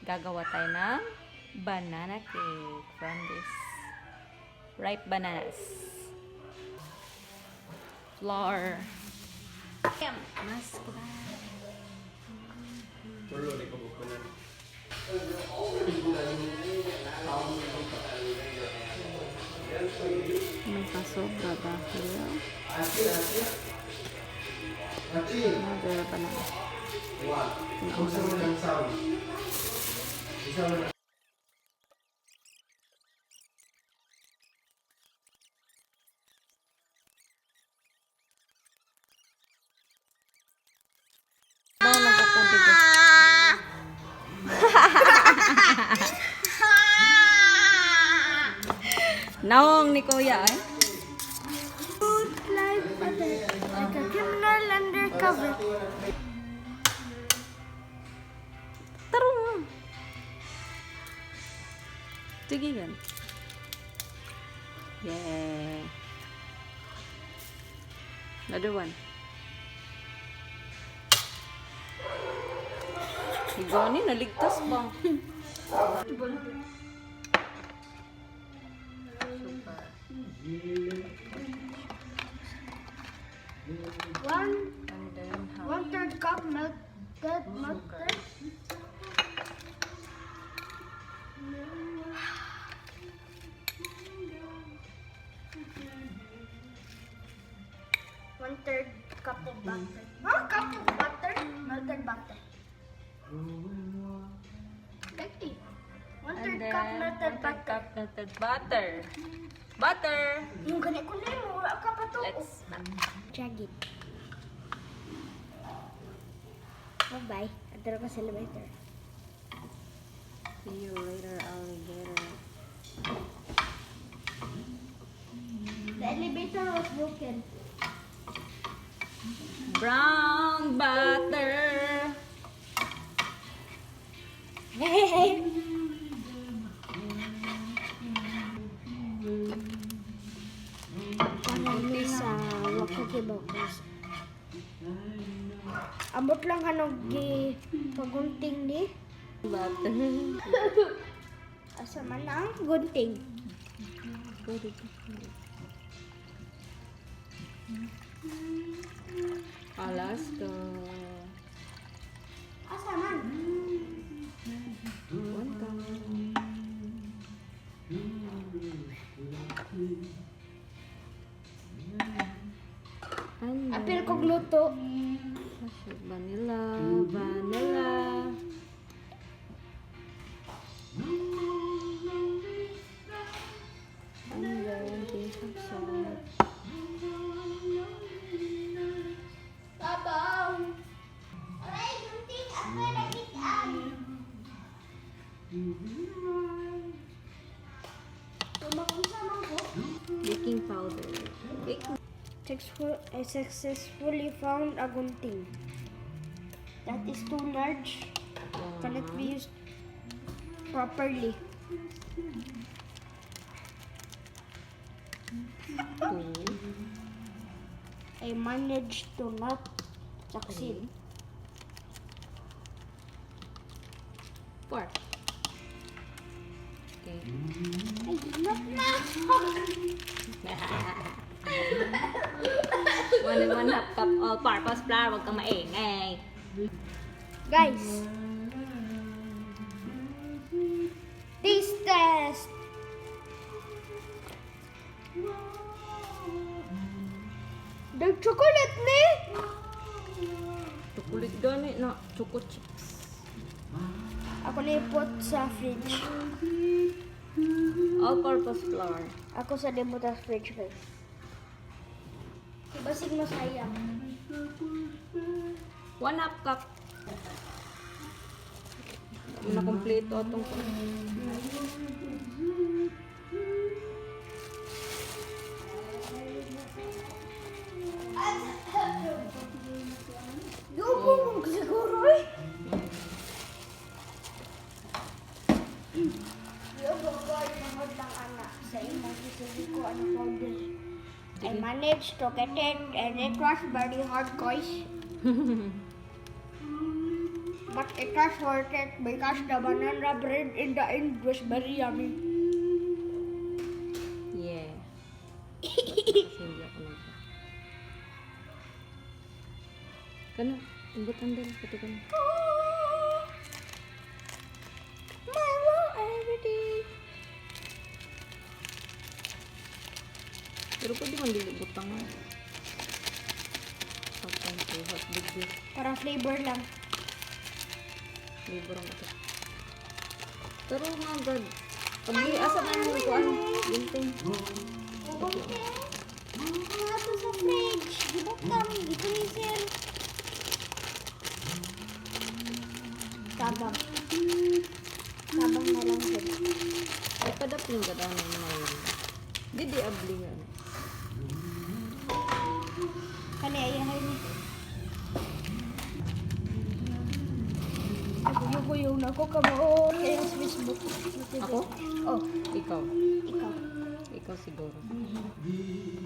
Gagawa tayo ng banana cake from this ripe bananas. Flour. Mas may pasobra dahil pa na. Naong ni Kuya eh. Like a criminal undercover. Tarong. Sige gan. Yeah. Another one. Igani naligtas ba? One third cup melted butter. One third cup of butter. Cup of butter, melted butter. Okay. One third cup melted butter. Melted butter. Butter. Yung ganit ko na yun, wala ka pa to. Let's Check it. Bye-bye. Adoro ko sa elevator. see you later, alligator. The elevator was broken. Brown butter. Hey! Parang sa wakakibakos. Ambot lang kanog gi pagunting ni. Butter. Asa man ang gunting. Alaska. Asa man? One cup. And Apil kog luto. vanilla, vanilla. And then pinch of salt. Babaw. Aray, gunting ako nagitan. Tumakunsa man ko. Baking powder. Baking I successfully found a gunting. That is too large. Cannot be used properly. two. I managed to not succeed. Four. Okay. Ay, not na! 1 cup all-purpose flour. Huwag kang maingay. Guys, taste test. Dark chocolate ni. Chocolate gani na. Choco chips. Ako na ipot sa fridge. All-purpose flour. Ako sa demo sa fridge, guys. Basig masayang. 1/2 cup. Na kompleto itong Lubong siguro eh. Lubong ko ay nangod ng anak sa imong isili ko ano powder. I managed to get it and it was very hard, guys. But it was worth it because the banana bread in the end was very yummy. Yeah. Kasi hindi ako nagpa. Kano? Imbutan din. Pati ka na. Milo everyday. Pero pwede man dilibutang nga. Okay, hot big. Para flavor lang. Libro mo ito. Pero mga god. Pabili, asa na mo ko ano? Ginting. Mga to sa fridge. Gibutang, gifreezer. Tabang. Tabang na lang din. Ay, padapling ka daw ng mga Didi abli nga. Kani ayahay ni. Naguyo-guyo na ako kamao kaya sa Facebook. Ako? Oh, Ikaw. ikaw. Ikaw siguro.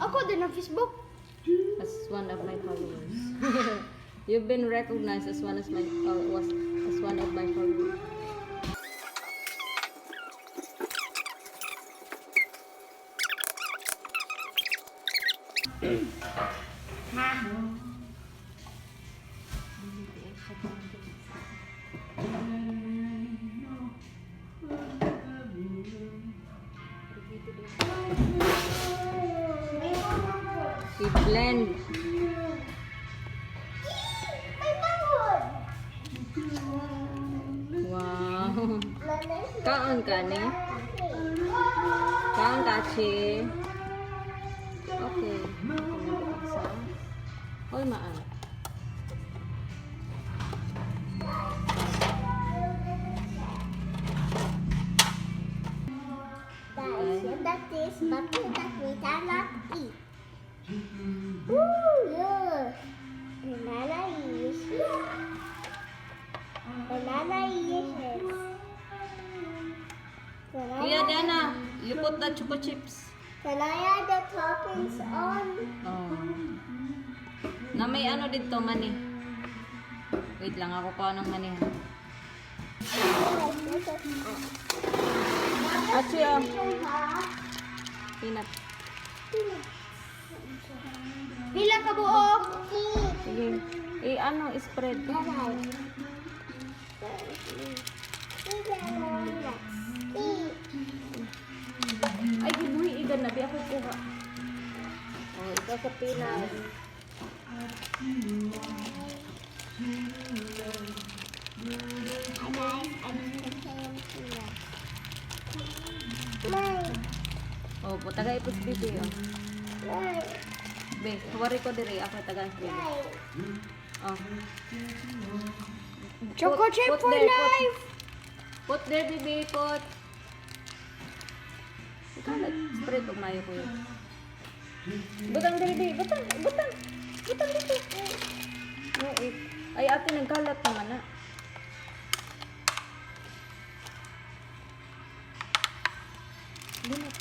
Ako din ang Facebook. As one of my followers. You've been recognized as one of my followers. I-blend. May manghod. Wow. Kaon ka ni? Kaon ka, Chi? Okay. Hoy, maan. That is butter that we cannot eat. Ooh, yeah. Banana is. Banana is. Kuya Diana, you put the choco chips. Can I add the toppings on? Oh. Na may ano dito, mani. Wait lang, ako pa ng mani. Achi, peanut. Pila ka buok? Sige. Ano, spread. Ay, gibuhi igan na. Di ako kuha. Oh, ikaw sa peanut. Oh, po taga ipos bibi. Oh. Be, huwari ko diri. Ako taga ipos bibi. Oh. Choco chip Put for there, life! Put there, bibi. Put. Ikalat. Spread pag mayo ko yun. Butang diri, bibi. Butang. Butang. Butang dito. Wait. Ay, ate, nagkalat naman na. Dilat.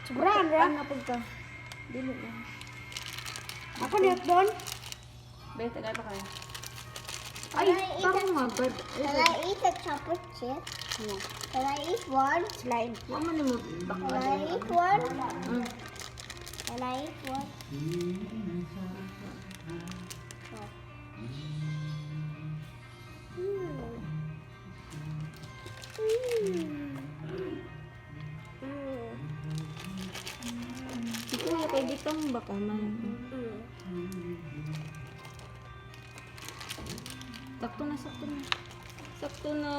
Sobrang, Ra? Ano pag ka? Dilat lang. Ako niyot doon. Be, tagay pa kayo. Can I eat parang a- mga bird. Can I eat a chocolate chip? No. Can I eat one? Slime. Ano ni mo? Can I eat one? Mm. Can I eat one? Ito ya kay gitang baka man. Sakto na, sakto na. Sakto na.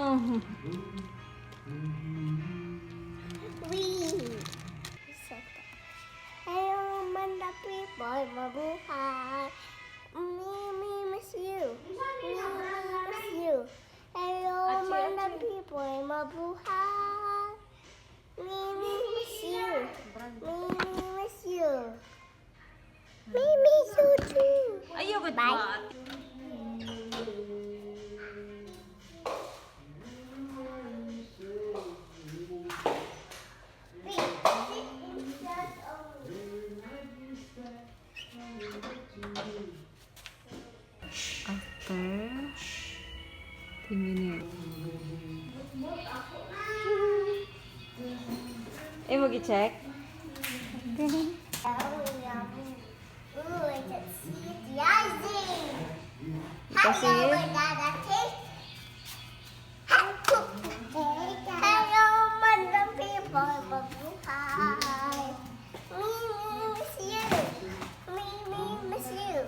Hello, Manda people, mabuhay. Me miss you. Me miss you. Hello, Manda people, mabuhay. Me miss you. Me miss you. Me miss you too. Ayaw ba Bye. ba? After Ay, mag-check? Oh, yummy. Ooh, I can see it rising. Kasi Hello, banana cake. Hello, madam people, mabuhay. Me, miss you. Me, miss you.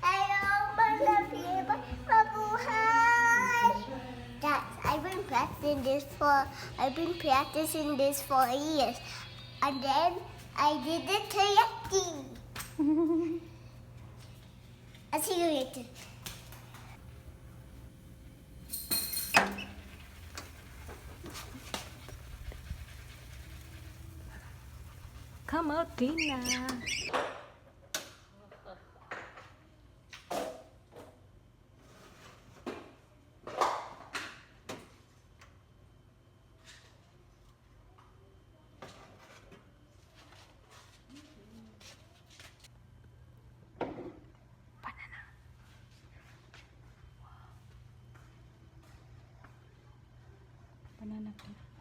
Hello, madam people, mabuhay. Guys, I've been practicing this for years. And then I did it correctly. I'll see you later. Come out, Tina. Banana cake.